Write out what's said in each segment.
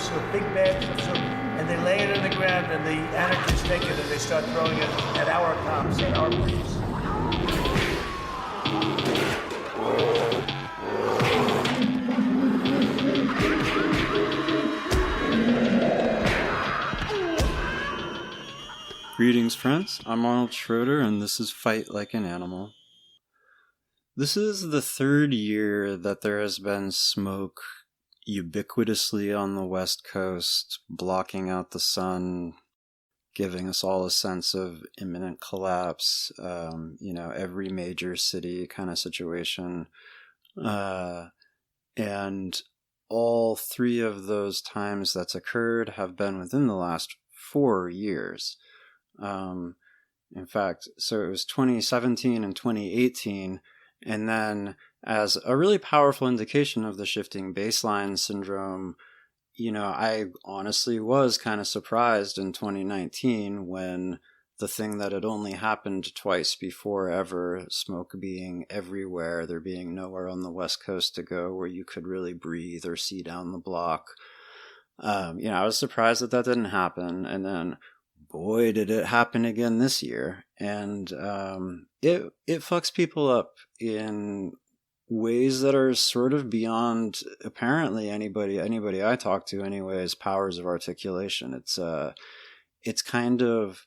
soup, big batch of soup, and they lay it in the ground, and the anarchists take it and they start throwing it at our cops, at our police. Greetings, friends. I'm Arnold Schroeder, and this is Fight Like an Animal. This is the third year that there has been smoke ubiquitously on the West Coast, blocking out the sun, giving us all a sense of imminent collapse, every major city kind of situation. And all three of those times that's occurred have been within the last 4 years. In fact, so it was 2017 and 2018, and then as a really powerful indication of the shifting baseline syndrome, I honestly was kind of surprised in 2019 when the thing that had only happened twice before ever, smoke being everywhere, there being nowhere on the West Coast to go where you could really breathe or see down the block. I was surprised that didn't happen, and then boy, did it happen again this year. And it fucks people up in ways that are sort of beyond apparently anybody I talk to anyways powers of articulation. It's kind of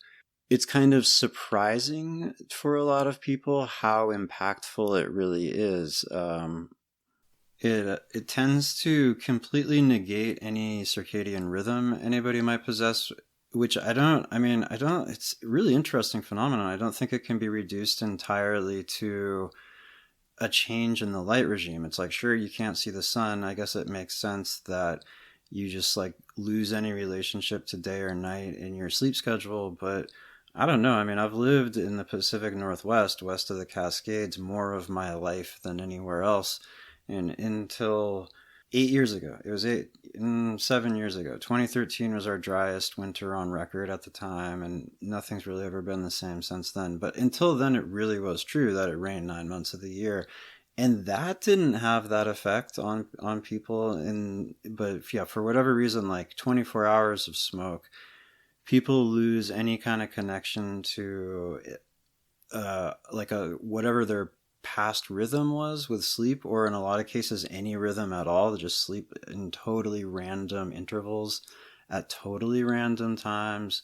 surprising for a lot of people how impactful it really is. It tends to completely negate any circadian rhythm anybody might possess, which I don't, it's a really interesting phenomenon. I don't think it can be reduced entirely to a change in the light regime. It's like, sure, you can't see the sun. I guess it makes sense that you just like lose any relationship to day or night in your sleep schedule. But I don't know. I've lived in the Pacific Northwest, west of the Cascades, more of my life than anywhere else. And until 7 years ago, 2013 was our driest winter on record at the time, and nothing's really ever been the same since then. But until then, it really was true that it rained 9 months of the year, and that didn't have that effect on people. But yeah, for whatever reason, like 24 hours of smoke, people lose any kind of connection to whatever their past rhythm was with sleep, or in a lot of cases any rhythm at all. They just sleep in totally random intervals at totally random times,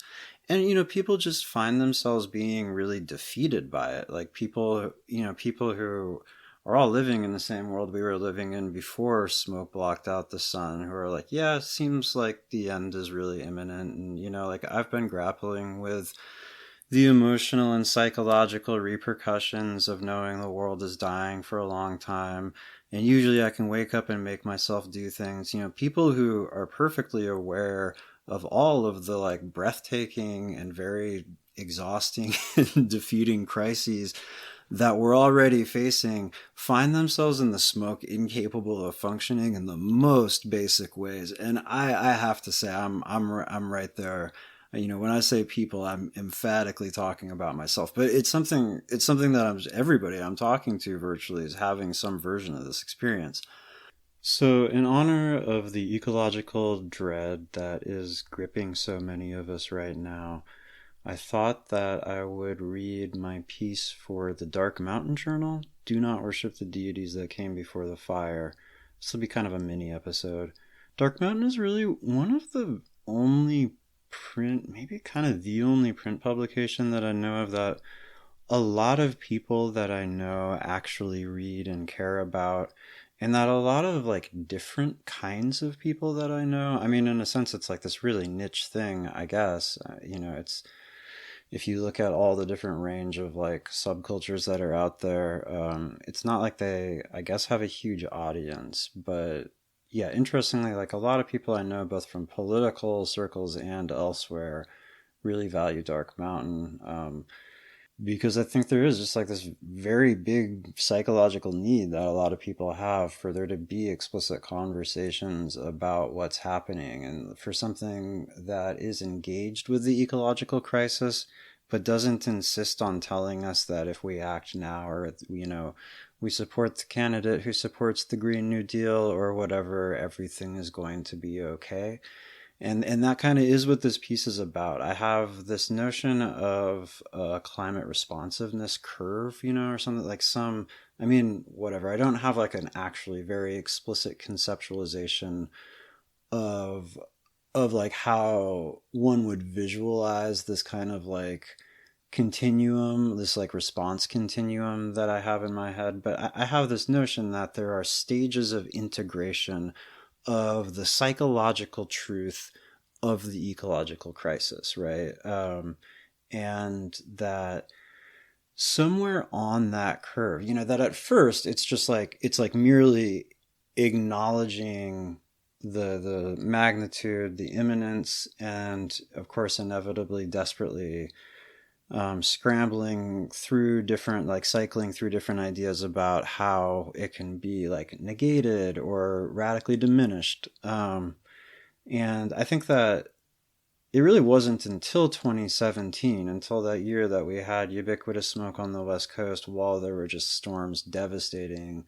and people just find themselves being really defeated by it. Like people who are all living in the same world we were living in before smoke blocked out the sun, who are like, yeah, it seems like the end is really imminent. And I've been grappling with the emotional and psychological repercussions of knowing the world is dying for a long time. And usually I can wake up and make myself do things. People who are perfectly aware of all of the like breathtaking and very exhausting and defeating crises that we're already facing find themselves in the smoke incapable of functioning in the most basic ways. And I have to say I'm right there. When I say people, I'm emphatically talking about myself, but it's something that everybody I'm talking to virtually is having some version of this experience. So in honor of the ecological dread that is gripping so many of us right now, I thought that I would read my piece for the Dark Mountain Journal, Do Not Worship the Deities That Came Before the Fire. This will be kind of a mini episode. Dark Mountain is really one of the only maybe kind of the only print publication that I know of that a lot of people that I know actually read and care about, and that a lot of like different kinds of people that I know. In a sense, it's like this really niche thing, I guess. It's, if you look at all the different range of like subcultures that are out there, it's not like they, I guess, have a huge audience, but yeah, interestingly, like a lot of people I know, both from political circles and elsewhere, really value Dark Mountain, because I think there is just like this very big psychological need that a lot of people have for there to be explicit conversations about what's happening, and for something that is engaged with the ecological crisis, but doesn't insist on telling us that if we act now or, we support the candidate who supports the Green New Deal or whatever, everything is going to be okay. And that kind of is what this piece is about. I have this notion of a climate responsiveness curve, or something like whatever. I don't have like an actually very explicit conceptualization of like how one would visualize this kind of like continuum, this like response continuum that I have in my head. But I have this notion that there are stages of integration of the psychological truth of the ecological crisis, right? And that somewhere on that curve, that at first it's like merely acknowledging the magnitude, the imminence, and of course inevitably desperately scrambling through different, like cycling through different ideas about how it can be like negated or radically diminished. And I think that it really wasn't until 2017, until that year, that we had ubiquitous smoke on the West Coast while there were just storms devastating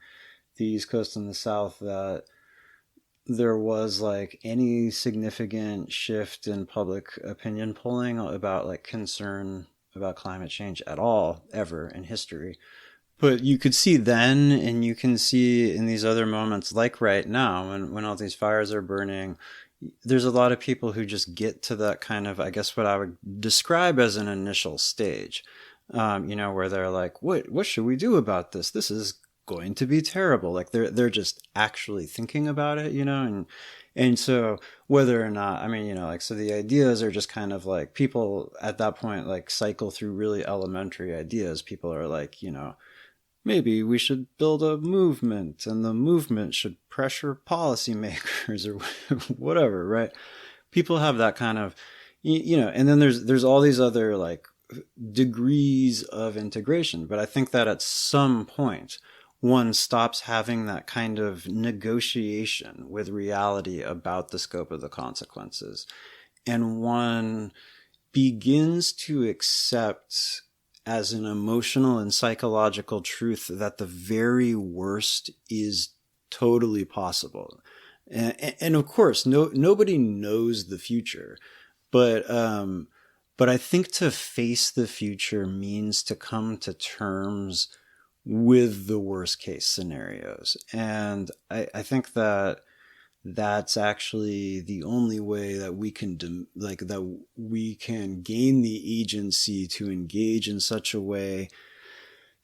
the East Coast and the South, that there was like any significant shift in public opinion polling about like concern about climate change at all, ever in history. But you could see then, and you can see in these other moments, like right now, when all these fires are burning, there's a lot of people who just get to that kind of, I guess, what I would describe as an initial stage, where they're like, what should we do about this? This is going to be terrible. Like they're just actually thinking about it, and so whether or not, so the ideas are just kind of like, people at that point like cycle through really elementary ideas. People are like, maybe we should build a movement, and the movement should pressure policymakers or whatever, right? People have that kind of, and then there's all these other like degrees of integration. But I think that at some point, one stops having that kind of negotiation with reality about the scope of the consequences, and one begins to accept as an emotional and psychological truth that the very worst is totally possible. And of course, nobody knows the future, but I think to face the future means to come to terms with the worst case scenarios. And I think that that's actually the only way that we can that we can gain the agency to engage in such a way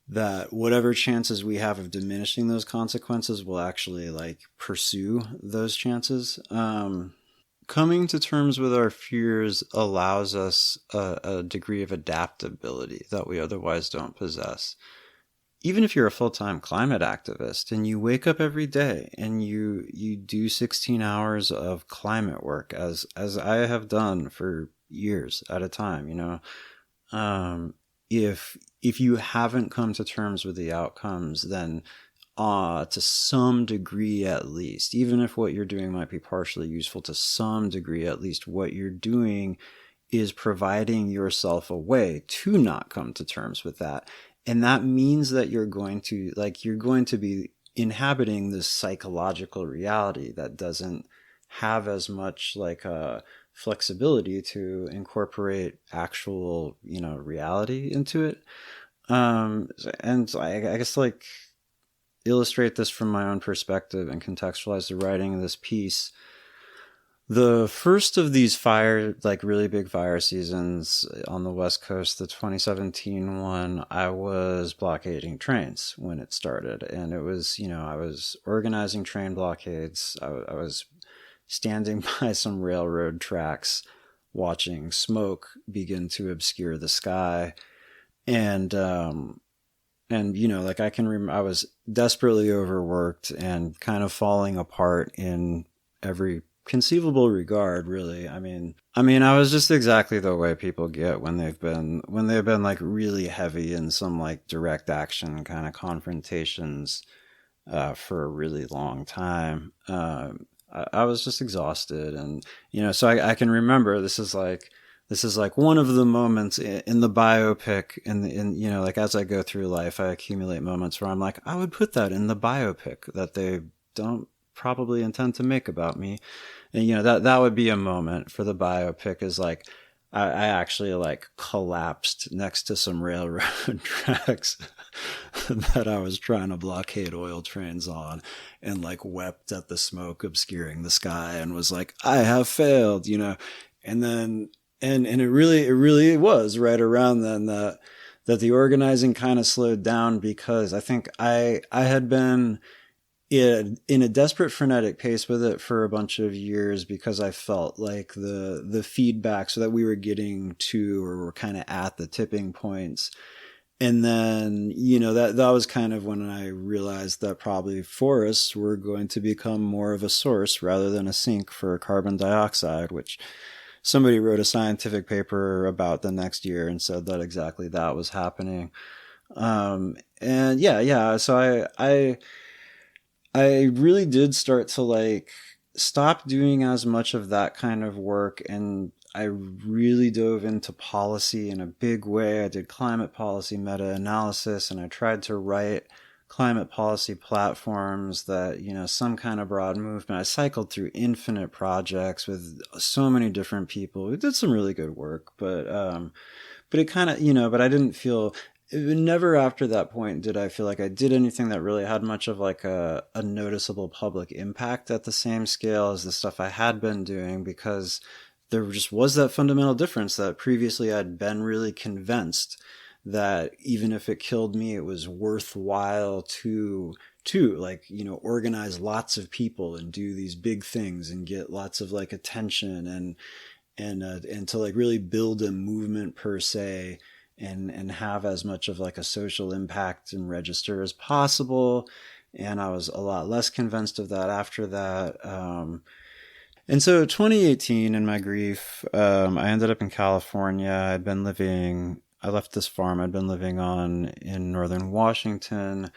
that whatever chances we have of diminishing those consequences will actually like pursue those chances. Coming to terms with our fears allows us a degree of adaptability that we otherwise don't possess. Even if you're a full-time climate activist and you wake up every day and you do 16 hours of climate work, as I have done for years at a time, if you haven't come to terms with the outcomes, then to some degree at least, even if what you're doing might be partially useful, to some degree at least, what you're doing is providing yourself a way to not come to terms with that. And that means that you're going to be inhabiting this psychological reality that doesn't have as much like a flexibility to incorporate actual, reality into it. And I guess like illustrate this from my own perspective and contextualize the writing of this piece. The first of these really big fire seasons on the West Coast, the 2017 one, I was blockading trains when it started. And it was, I was organizing train blockades. I was standing by some railroad tracks, watching smoke begin to obscure the sky. And I can remember I was desperately overworked and kind of falling apart in every conceivable regard, really. I mean, I was just exactly the way people get when they've been like really heavy in some like direct action kind of confrontations for a really long time. I was just exhausted, and so I can remember, this is like this is like one of the moments in the biopic, in like as I go through life, I accumulate moments where I'm like, I would put that in the biopic that they don't probably intend to make about me. And that would be a moment for the biopic, is like I actually like collapsed next to some railroad tracks that I was trying to blockade oil trains on, and like wept at the smoke obscuring the sky and was like, I have failed, and then and it really was right around then that the organizing kind of slowed down, because I think I had been in a desperate frenetic pace with it for a bunch of years, because I felt like the feedback so that we were getting to, or were kind of at the tipping points. And then, that was kind of when I realized that probably forests were going to become more of a source rather than a sink for carbon dioxide, which somebody wrote a scientific paper about the next year and said that exactly that was happening. And yeah. So I really did start to like stop doing as much of that kind of work, and I really dove into policy in a big way. I did climate policy meta-analysis, and I tried to write climate policy platforms that, some kind of broad movement. I cycled through infinite projects with so many different people. We did some really good work, but it kind of, but I didn't feel, never after that point did I feel like I did anything that really had much of like a noticeable public impact at the same scale as the stuff I had been doing, because there just was that fundamental difference that previously I'd been really convinced that even if it killed me, it was worthwhile to like, organize lots of people and do these big things and get lots of like attention and to like really build a movement per se, and have as much of like a social impact and register as possible. And I was a lot less convinced of that after that. And so 2018, in my grief, I ended up in California. I left this farm I'd been living on in northern Washington,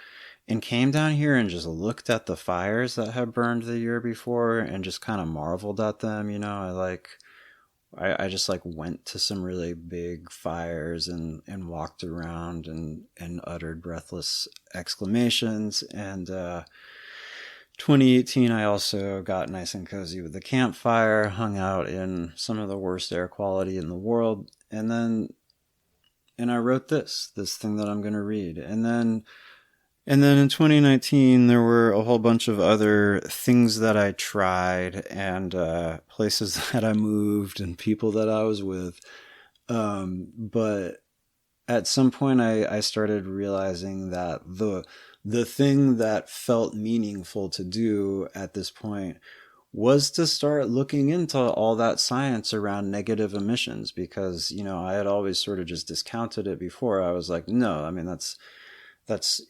and came down here and just looked at the fires that had burned the year before and just kind of marveled at them. I just like went to some really big fires and walked around and uttered breathless exclamations. And 2018, I also got nice and cozy with the campfire, hung out in some of the worst air quality in the world, and I wrote this thing that I'm going to read. And then in 2019, there were a whole bunch of other things that I tried, and places that I moved, and people that I was with. But at some point, I started realizing that the thing that felt meaningful to do at this point was to start looking into all that science around negative emissions, because, I had always sort of just discounted it before. I was like, no, I mean, that's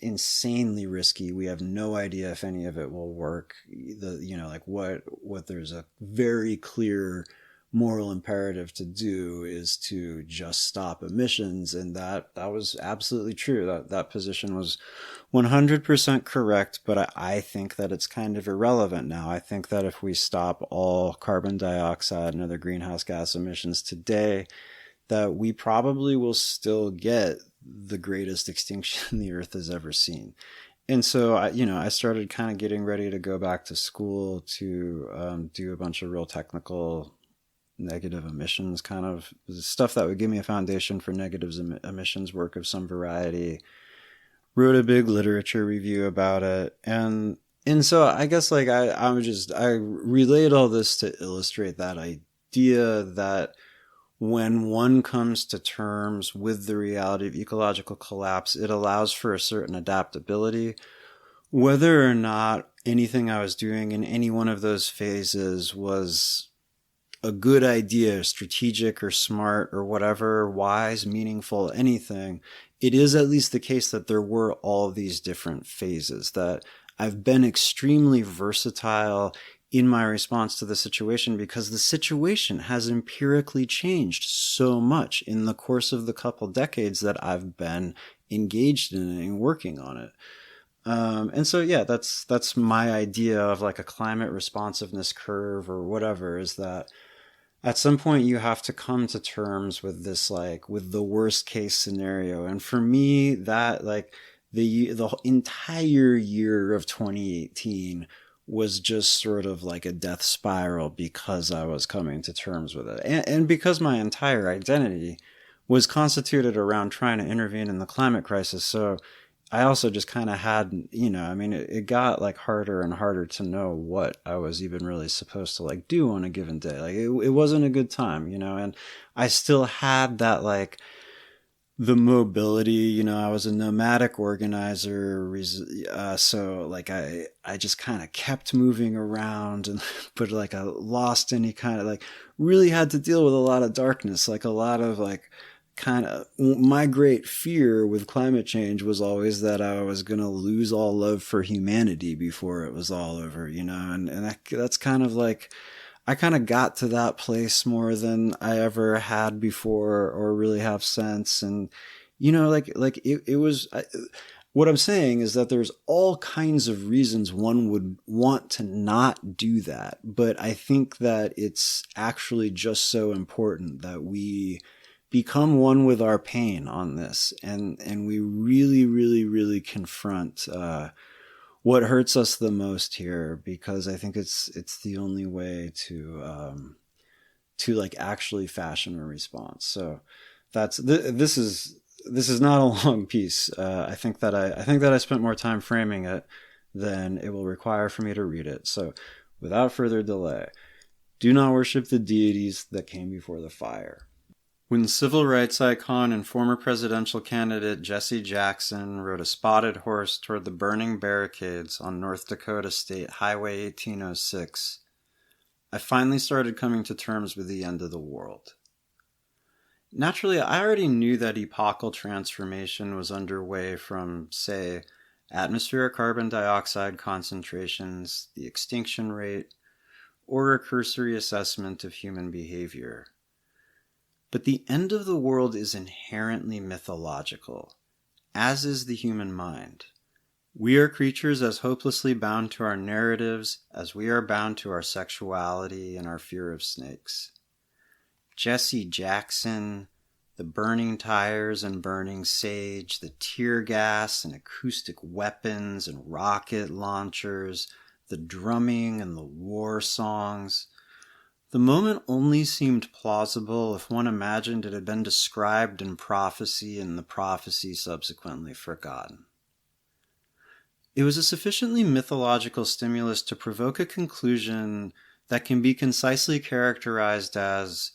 insanely risky. We have no idea if any of it will work. What there's a very clear moral imperative to do is to just stop emissions. And that was absolutely true. That position was 100% correct, but I think that it's kind of irrelevant now. I think that if we stop all carbon dioxide and other greenhouse gas emissions today, that we probably will still get the greatest extinction the Earth has ever seen. And so I started kind of getting ready to go back to school to do a bunch of real technical negative emissions kind of stuff that would give me a foundation for negative emissions work of some variety. Wrote a big literature review about it, and so I guess like I relayed all this to illustrate that idea that when one comes to terms with the reality of ecological collapse, it allows for a certain adaptability. Whether or not anything I was doing in any one of those phases was a good idea, strategic or smart or whatever, wise, meaningful, anything, it is at least the case that there were all these different phases, that I've been extremely versatile in my response to the situation, because the situation has empirically changed so much in the course of the couple decades that I've been engaged in it and working on it. And so, yeah, that's my idea of like a climate responsiveness curve or whatever, is that at some point you have to come to terms with this, like, with the worst case scenario. And for me, that, like, the entire year of 2018 was just sort of like a death spiral because I was coming to terms with it. And because my entire identity was constituted around trying to intervene in the climate crisis. So I also just kind of had, I mean, it got like harder and harder to know what I was even really supposed to like do on a given day. Like it wasn't a good time, and I still had that, like, the mobility, I was a nomadic organizer. So like I just kind of kept moving around, and but like I lost any kind of, like, really had to deal with a lot of darkness, like a lot of, like, kind of, my great fear with climate change was always that I was going to lose all love for humanity before it was all over, and that's kind of like, I kind of got to that place more than I ever had before or really have since. And, it was, what I'm saying is that there's all kinds of reasons one would want to not do that. But I think that it's actually just so important that we become one with our pain on this. And we really, really, really confront, what hurts us the most here, because I think it's the only way to like actually fashion a response. So this is not a long piece. I think that I spent more time framing it than it will require for me to read it. So without further delay, do not worship the deities that came before the fire. When civil rights icon and former presidential candidate Jesse Jackson rode a spotted horse toward the burning barricades on North Dakota State Highway 1806, I finally started coming to terms with the end of the world. Naturally, I already knew that epochal transformation was underway from, say, atmospheric carbon dioxide concentrations, the extinction rate, or a cursory assessment of human behavior. But the end of the world is inherently mythological, as is the human mind. We are creatures as hopelessly bound to our narratives as we are bound to our sexuality and our fear of snakes. Jesse Jackson, the burning tires and burning sage, the tear gas and acoustic weapons and rocket launchers, the drumming and the war songs. The moment only seemed plausible if one imagined it had been described in prophecy and the prophecy subsequently forgotten. It was a sufficiently mythological stimulus to provoke a conclusion that can be concisely characterized as,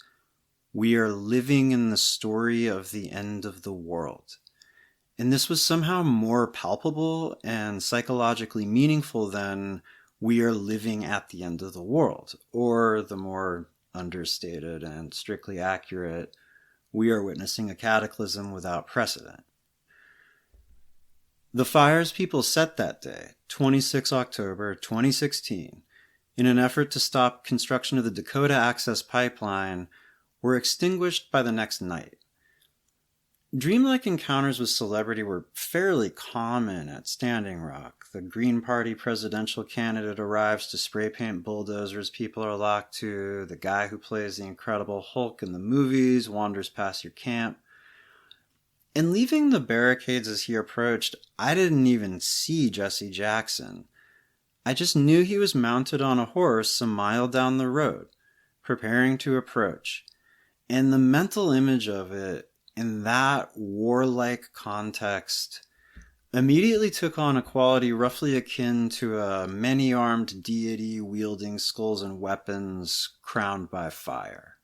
we are living in the story of the end of the world. And this was somehow more palpable and psychologically meaningful than, we are living at the end of the world, or the more understated and strictly accurate, we are witnessing a cataclysm without precedent. The fires people set that day, 26 October 2016, in an effort to stop construction of the Dakota Access Pipeline, were extinguished by the next night. Dreamlike encounters with celebrity were fairly common at Standing Rock. The Green Party presidential candidate arrives to spray paint bulldozers people are locked to. The guy who plays the Incredible Hulk in the movies wanders past your camp. And leaving the barricades as he approached, I didn't even see Jesse Jackson. I just knew he was mounted on a horse a mile down the road, preparing to approach. And the mental image of it, in that warlike context, immediately took on a quality roughly akin to a many-armed deity wielding skulls and weapons crowned by fire.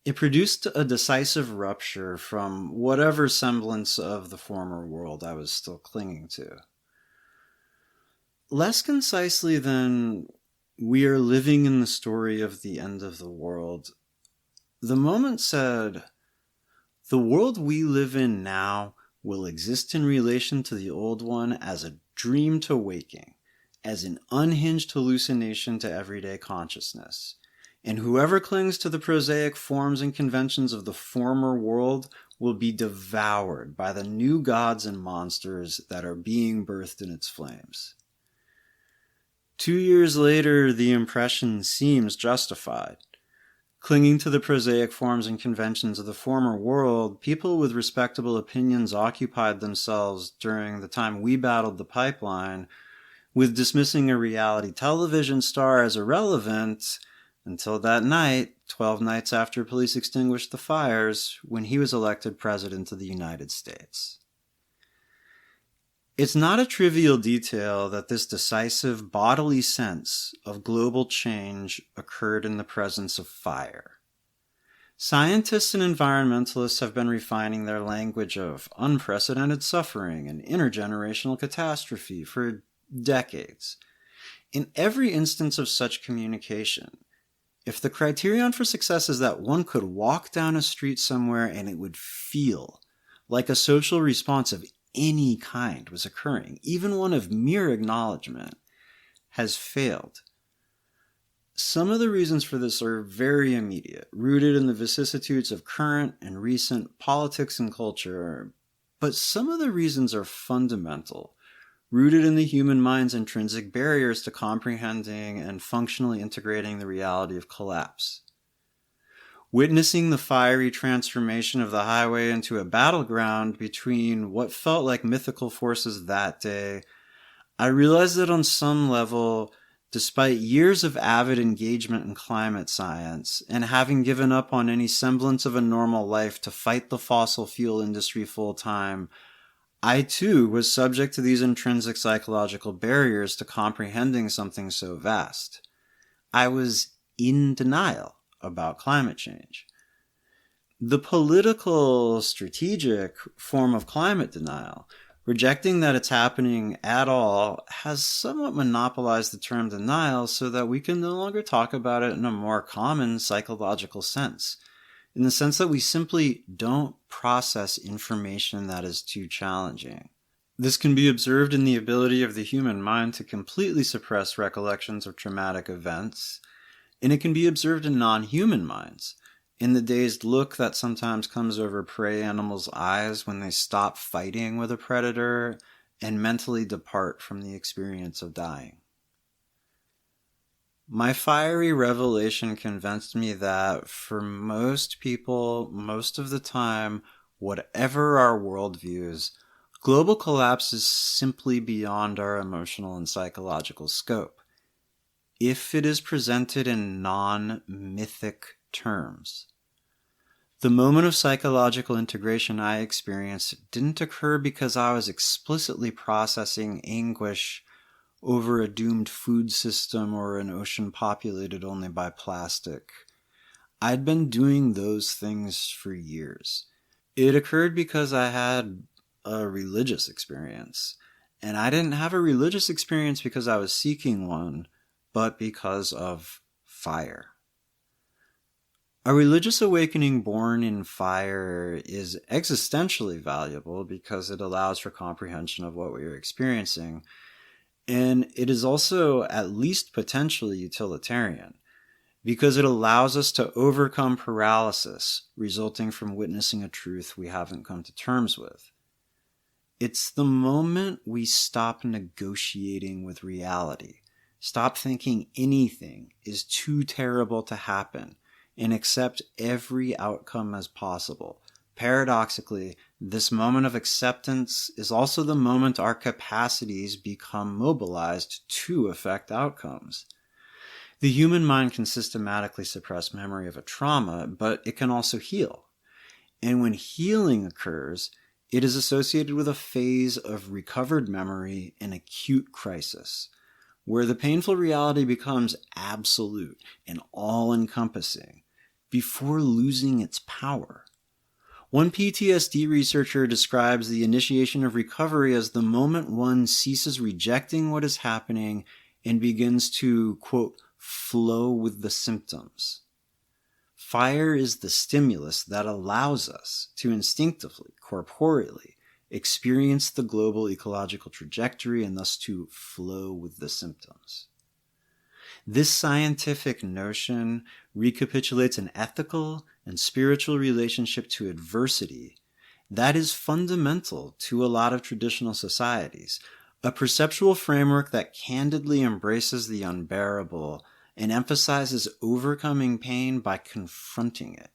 It produced a decisive rupture from whatever semblance of the former world I was still clinging to. Less concisely than, we are living in the story of the end of the world, the moment said, the world we live in now will exist in relation to the old one as a dream to waking, as an unhinged hallucination to everyday consciousness. And whoever clings to the prosaic forms and conventions of the former world will be devoured by the new gods and monsters that are being birthed in its flames. 2 years later, the impression seems justified. Clinging to the prosaic forms and conventions of the former world, people with respectable opinions occupied themselves during the time we battled the pipeline with dismissing a reality television star as irrelevant until that night, 12 nights after police extinguished the fires, when he was elected President of the United States. It's not a trivial detail that this decisive bodily sense of global change occurred in the presence of fire. Scientists and environmentalists have been refining their language of unprecedented suffering and intergenerational catastrophe for decades. In every instance of such communication, if the criterion for success is that one could walk down a street somewhere and it would feel like a social response of any kind was occurring, even one of mere acknowledgement, has failed. Some of the reasons for this are very immediate, rooted in the vicissitudes of current and recent politics and culture, but some of the reasons are fundamental, rooted in the human mind's intrinsic barriers to comprehending and functionally integrating the reality of collapse. Witnessing the fiery transformation of the highway into a battleground between what felt like mythical forces that day, I realized that on some level, despite years of avid engagement in climate science and having given up on any semblance of a normal life to fight the fossil fuel industry full time, I too was subject to these intrinsic psychological barriers to comprehending something so vast. I was in denial about climate change. The political, strategic form of climate denial, rejecting that it's happening at all, has somewhat monopolized the term denial so that we can no longer talk about it in a more common psychological sense, in the sense that we simply don't process information that is too challenging. This can be observed in the ability of the human mind to completely suppress recollections of traumatic events, and it can be observed in non-human minds, in the dazed look that sometimes comes over prey animals' eyes when they stop fighting with a predator and mentally depart from the experience of dying. My fiery revelation convinced me that for most people, most of the time, whatever our worldviews, global collapse is simply beyond our emotional and psychological scope, if it is presented in non-mythic terms. The moment of psychological integration I experienced didn't occur because I was explicitly processing anguish over a doomed food system or an ocean populated only by plastic. I'd been doing those things for years. It occurred because I had a religious experience. And I didn't have a religious experience because I was seeking one, but because of fire. A religious awakening born in fire is existentially valuable because it allows for comprehension of what we are experiencing, and it is also at least potentially utilitarian because it allows us to overcome paralysis resulting from witnessing a truth we haven't come to terms with. It's the moment we stop negotiating with reality, stop thinking anything is too terrible to happen, and accept every outcome as possible. Paradoxically, this moment of acceptance is also the moment our capacities become mobilized to affect outcomes. The human mind can systematically suppress memory of a trauma, but it can also heal. And when healing occurs, it is associated with a phase of recovered memory in acute crisis, where the painful reality becomes absolute and all-encompassing before losing its power. One PTSD researcher describes the initiation of recovery as the moment one ceases rejecting what is happening and begins to, quote, flow with the symptoms. Fire is the stimulus that allows us to instinctively, corporeally, experience the global ecological trajectory and thus to flow with the symptoms. This scientific notion recapitulates an ethical and spiritual relationship to adversity that is fundamental to a lot of traditional societies, a perceptual framework that candidly embraces the unbearable and emphasizes overcoming pain by confronting it.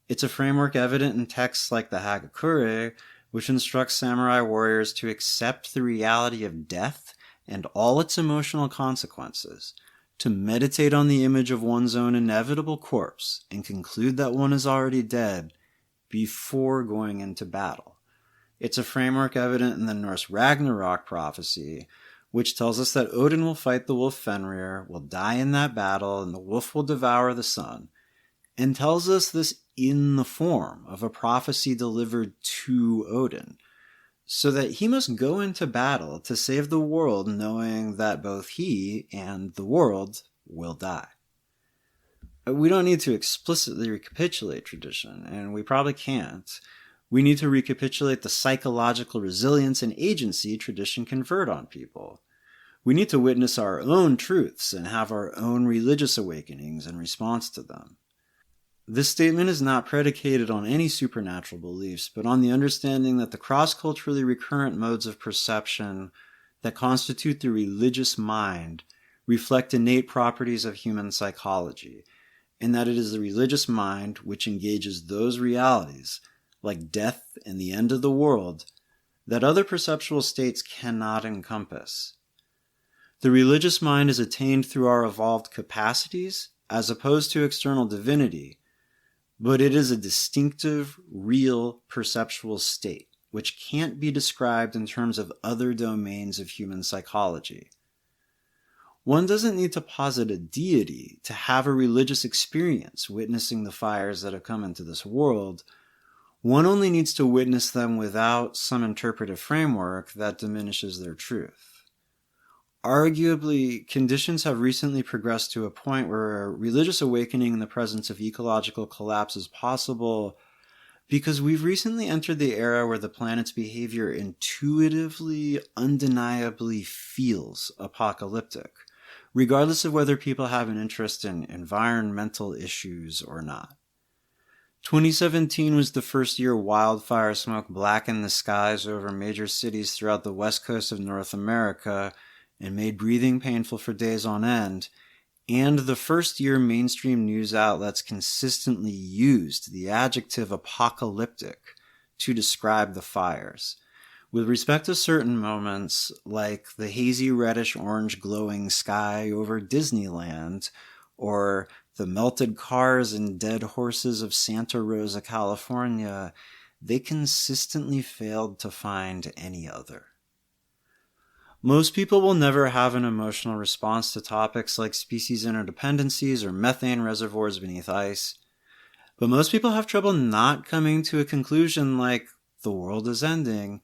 It's a framework evident in texts like the Hagakure, which instructs samurai warriors to accept the reality of death and all its emotional consequences, to meditate on the image of one's own inevitable corpse and conclude that one is already dead before going into battle. It's a framework evident in the Norse Ragnarok prophecy, which tells us that Odin will fight the wolf Fenrir, will die in that battle, and the wolf will devour the sun, and tells us this in the form of a prophecy delivered to Odin, so that he must go into battle to save the world, knowing that both he and the world will die. We don't need to explicitly recapitulate tradition, and we probably can't. We need to recapitulate the psychological resilience and agency tradition conferred on people. We need to witness our own truths and have our own religious awakenings in response to them. This statement is not predicated on any supernatural beliefs, but on the understanding that the cross-culturally recurrent modes of perception that constitute the religious mind reflect innate properties of human psychology, and that it is the religious mind which engages those realities, like death and the end of the world, that other perceptual states cannot encompass. The religious mind is attained through our evolved capacities, as opposed to external divinity, but it is a distinctive, real, perceptual state, which can't be described in terms of other domains of human psychology. One doesn't need to posit a deity to have a religious experience witnessing the fires that have come into this world. One only needs to witness them without some interpretive framework that diminishes their truth. Arguably, conditions have recently progressed to a point where a religious awakening in the presence of ecological collapse is possible because we've recently entered the era where the planet's behavior intuitively, undeniably feels apocalyptic, regardless of whether people have an interest in environmental issues or not. 2017 was the first year wildfire smoke blackened the skies over major cities throughout the west coast of North America and made breathing painful for days on end, and the first year mainstream news outlets consistently used the adjective apocalyptic to describe the fires, with respect to certain moments like the hazy reddish-orange glowing sky over Disneyland, or the melted cars and dead horses of Santa Rosa, California. They consistently failed to find any other. Most people will never have an emotional response to topics like species interdependencies or methane reservoirs beneath ice. But most people have trouble not coming to a conclusion like the world is ending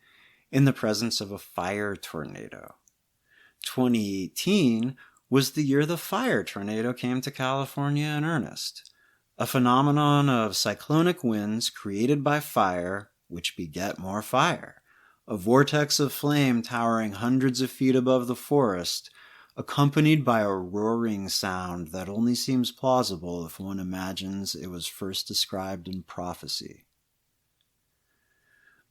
in the presence of a fire tornado. 2018 was the year the fire tornado came to California in earnest, a phenomenon of cyclonic winds created by fire, which beget more fire. A vortex of flame towering hundreds of feet above the forest, accompanied by a roaring sound that only seems plausible if one imagines it was first described in prophecy.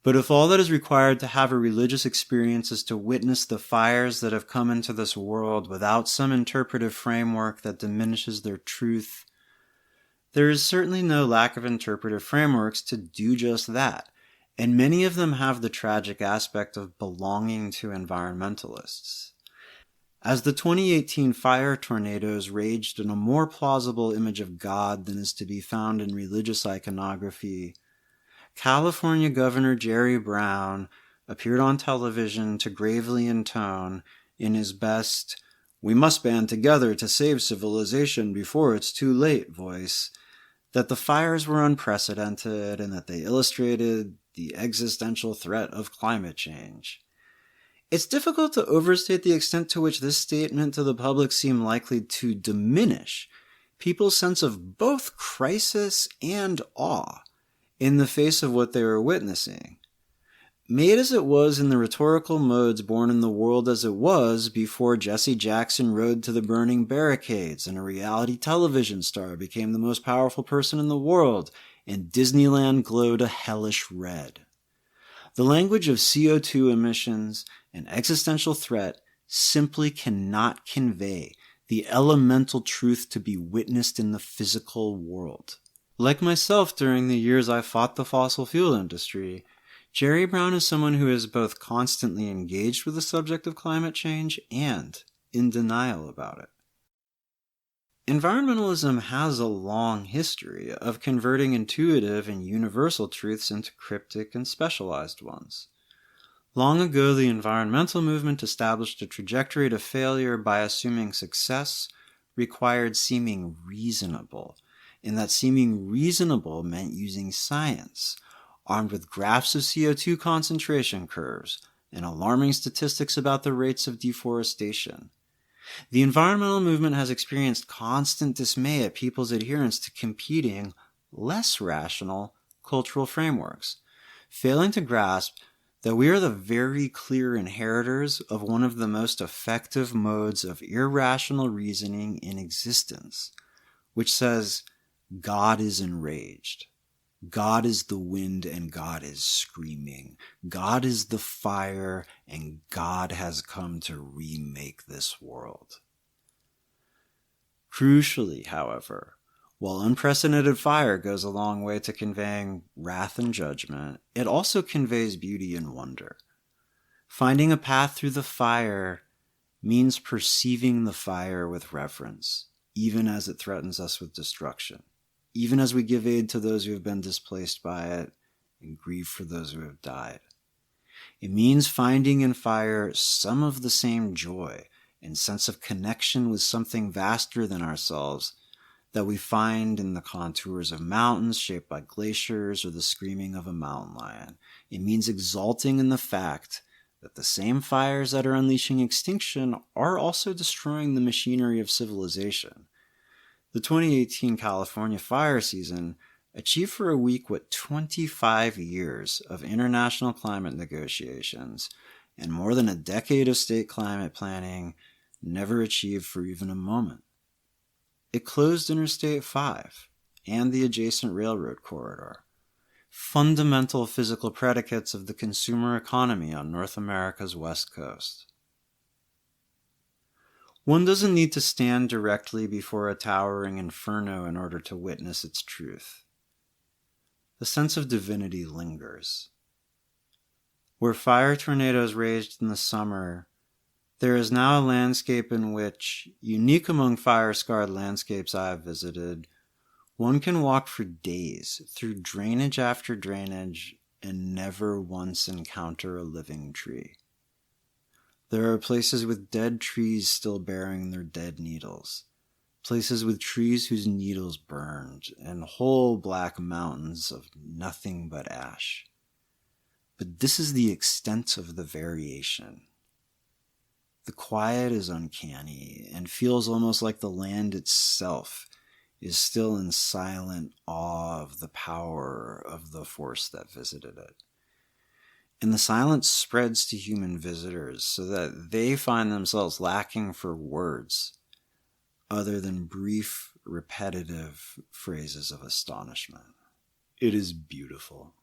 But if all that is required to have a religious experience is to witness the fires that have come into this world without some interpretive framework that diminishes their truth, there is certainly no lack of interpretive frameworks to do just that. And many of them have the tragic aspect of belonging to environmentalists. As the 2018 fire tornadoes raged in a more plausible image of God than is to be found in religious iconography, California Governor Jerry Brown appeared on television to gravely intone, in his best, "We must band together to save civilization before it's too late" voice, that the fires were unprecedented and that they illustrated the existential threat of climate change. It's difficult to overstate the extent to which this statement to the public seemed likely to diminish people's sense of both crisis and awe in the face of what they were witnessing. Made as it was in the rhetorical modes born in the world as it was before Jesse Jackson rode to the burning barricades and a reality television star became the most powerful person in the world and Disneyland glowed a hellish red. The language of CO2 emissions and existential threat simply cannot convey the elemental truth to be witnessed in the physical world. Like myself during the years I fought the fossil fuel industry, Jerry Brown is someone who is both constantly engaged with the subject of climate change and in denial about it. Environmentalism has a long history of converting intuitive and universal truths into cryptic and specialized ones. Long ago, the environmental movement established a trajectory to failure by assuming success required seeming reasonable, and that seeming reasonable meant using science, armed with graphs of CO2 concentration curves and alarming statistics about the rates of deforestation. The environmental movement has experienced constant dismay at people's adherence to competing, less rational cultural frameworks, failing to grasp that we are the very clear inheritors of one of the most effective modes of irrational reasoning in existence, which says, God is enraged. God is the wind and God is screaming. God is the fire and God has come to remake this world. Crucially, however, while unprecedented fire goes a long way to conveying wrath and judgment, it also conveys beauty and wonder. Finding a path through the fire means perceiving the fire with reverence, even as it threatens us with destruction. Even as we give aid to those who have been displaced by it and grieve for those who have died. It means finding in fire some of the same joy and sense of connection with something vaster than ourselves that we find in the contours of mountains shaped by glaciers or the screaming of a mountain lion. It means exulting in the fact that the same fires that are unleashing extinction are also destroying the machinery of civilization. The 2018 California fire season achieved for a week what 25 years of international climate negotiations and more than a decade of state climate planning never achieved for even a moment. It closed Interstate 5 and the adjacent railroad corridor, fundamental physical predicates of the consumer economy on North America's West Coast. One doesn't need to stand directly before a towering inferno in order to witness its truth. The sense of divinity lingers. Where fire tornadoes raged in the summer, there is now a landscape in which, unique among fire-scarred landscapes I have visited, one can walk for days through drainage after drainage and never once encounter a living tree. There are places with dead trees still bearing their dead needles, places with trees whose needles burned, and whole black mountains of nothing but ash. But this is the extent of the variation. The quiet is uncanny and feels almost like the land itself is still in silent awe of the power of the force that visited it. And the silence spreads to human visitors so that they find themselves lacking for words other than brief, repetitive phrases of astonishment. It is beautiful.